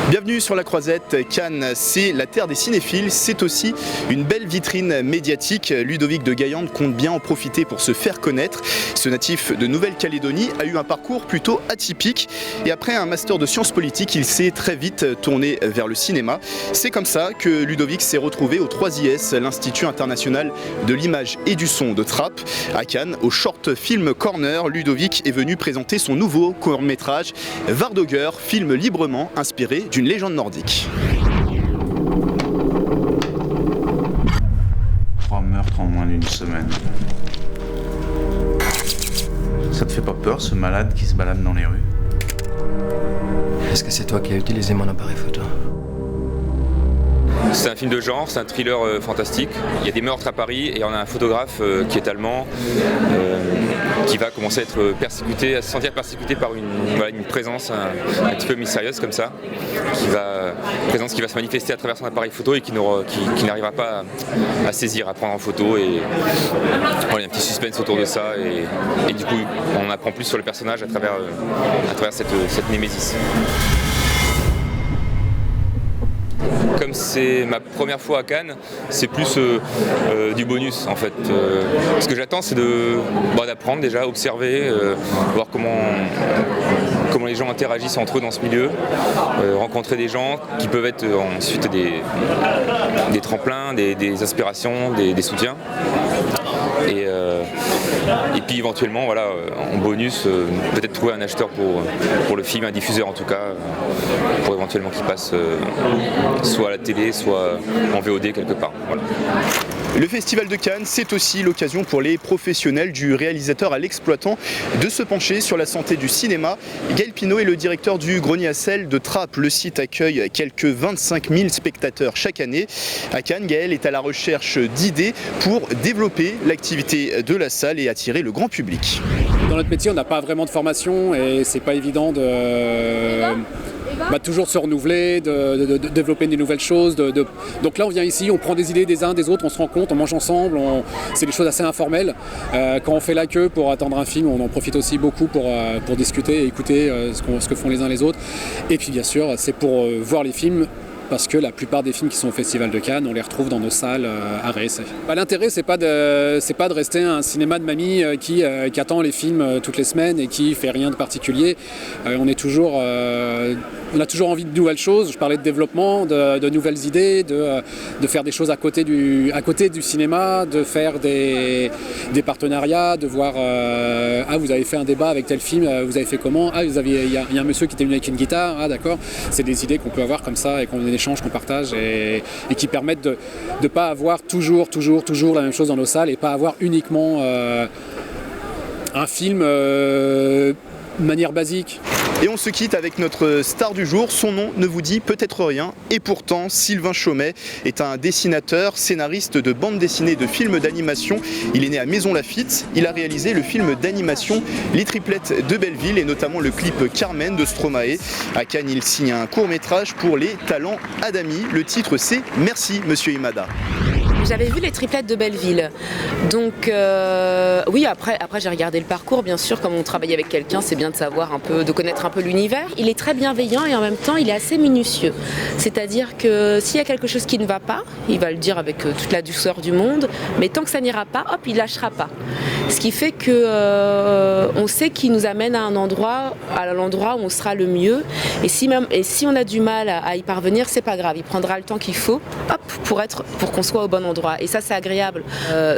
Bienvenue sur la Croisette. Cannes, c'est la terre des cinéphiles, c'est aussi une belle vitrine médiatique. Ludovic de Gayande compte bien en profiter pour se faire connaître. Ce natif de Nouvelle-Calédonie a eu un parcours plutôt atypique et après un master de sciences politiques, il s'est très vite tourné vers le cinéma. C'est comme ça que Ludovic s'est retrouvé au 3IS, l'Institut international de l'image et du son de Trappes. À Cannes, au Short Film Corner, Ludovic est venu présenter son nouveau court-métrage Vardøger, film librement inspiré d'une légende nordique. 3 meurtres en moins d'une semaine. Ça te fait pas peur, ce malade qui se balade dans les rues? Est-ce que c'est toi qui as utilisé mon appareil photo? C'est un film de genre, c'est un thriller fantastique. Il y a des meurtres à Paris et on a un photographe qui est allemand qui va commencer à être persécuté, à se sentir persécuté par une présence un petit peu mystérieuse comme ça, présence qui va se manifester à travers son appareil photo et qui n'arrivera pas à saisir, à prendre en photo. Et voilà, il y a un petit suspense autour de ça et du coup on apprend plus sur le personnage à travers cette némésis. Comme c'est ma première fois à Cannes, c'est plus du bonus en fait. Ce que j'attends, c'est d'apprendre déjà, observer, voir comment les gens interagissent entre eux dans ce milieu, rencontrer des gens qui peuvent être ensuite des tremplins, des inspirations, des soutiens. Et puis éventuellement, voilà, en bonus, peut-être trouver un acheteur pour le film, un diffuseur en tout cas, pour éventuellement qu'il passe soit à la télé, soit en VOD quelque part. Voilà. Le Festival de Cannes, c'est aussi l'occasion pour les professionnels, du réalisateur à l'exploitant, de se pencher sur la santé du cinéma. Gaël Pinault est le directeur du Grenier à sel de Trappes. Le site accueille quelques 25 000 spectateurs chaque année. À Cannes, Gaël est à la recherche d'idées pour développer l'activité de la salle et attirer le grand public. Dans notre métier, on n'a pas vraiment de formation et c'est pas évident de toujours se renouveler, de développer des nouvelles choses. Donc là, on vient ici, on prend des idées des uns, des autres, on se rencontre, on mange ensemble. C'est des choses assez informelles. Quand on fait la queue pour attendre un film, on en profite aussi beaucoup pour discuter et écouter ce que font les uns les autres. Et puis bien sûr, c'est pour voir les films. Parce que la plupart des films qui sont au Festival de Cannes, on les retrouve dans nos salles à réessayer. L'intérêt, c'est pas de rester un cinéma de mamie qui attend les films toutes les semaines et qui fait rien de particulier. On a toujours envie de nouvelles choses. Je parlais de développement, de nouvelles idées, de faire des choses à côté du cinéma, de faire des partenariats, de voir vous avez fait un débat avec tel film, vous avez fait comment? Il y a un monsieur qui était venu avec une guitare, d'accord. C'est des idées qu'on peut avoir comme ça et qu'on échange, qu'on partage et qui permettent de ne pas avoir toujours la même chose dans nos salles et pas avoir uniquement un film de manière basique. Et on se quitte avec notre star du jour. Son nom ne vous dit peut-être rien. Et pourtant, Sylvain Chomet est un dessinateur, scénariste de bande dessinée, de films d'animation. Il est né à Maisons-Laffitte. Il a réalisé le film d'animation Les Triplettes de Belleville et notamment le clip Carmen de Stromae. À Cannes, il signe un court-métrage pour les talents Adami. Le titre, c'est Merci, Monsieur Imada. J'avais vu Les Triplettes de Belleville, donc oui, après j'ai regardé le parcours, bien sûr, comme on travaille avec quelqu'un, c'est bien de savoir de connaître un peu l'univers. Il est très bienveillant et en même temps il est assez minutieux, c'est-à-dire que s'il y a quelque chose qui ne va pas, il va le dire avec toute la douceur du monde, mais tant que ça n'ira pas, hop, il lâchera pas. Ce qui fait que on sait qu'il nous amène à l'endroit où on sera le mieux, et si on a du mal à y parvenir, c'est pas grave, il prendra le temps qu'il faut, hop, pour qu'on soit au bon endroit. Et ça, c'est agréable.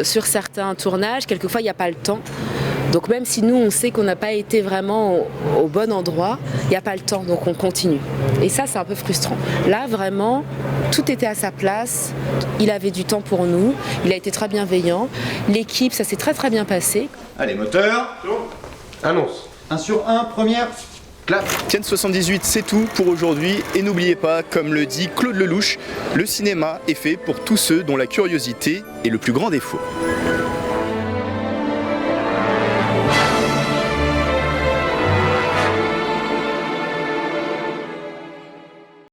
Sur certains tournages, quelquefois, il n'y a pas le temps. Donc même si nous, on sait qu'on n'a pas été vraiment au bon endroit, il n'y a pas le temps, donc on continue. Et ça, c'est un peu frustrant. Là, vraiment, tout était à sa place. Il avait du temps pour nous. Il a été très bienveillant. L'équipe, ça s'est très très bien passé. Allez, moteur. Annonce. 1 sur 1, première. Clap. Cannes 78, c'est tout pour aujourd'hui. Et n'oubliez pas, comme le dit Claude Lelouch, le cinéma est fait pour tous ceux dont la curiosité est le plus grand défaut.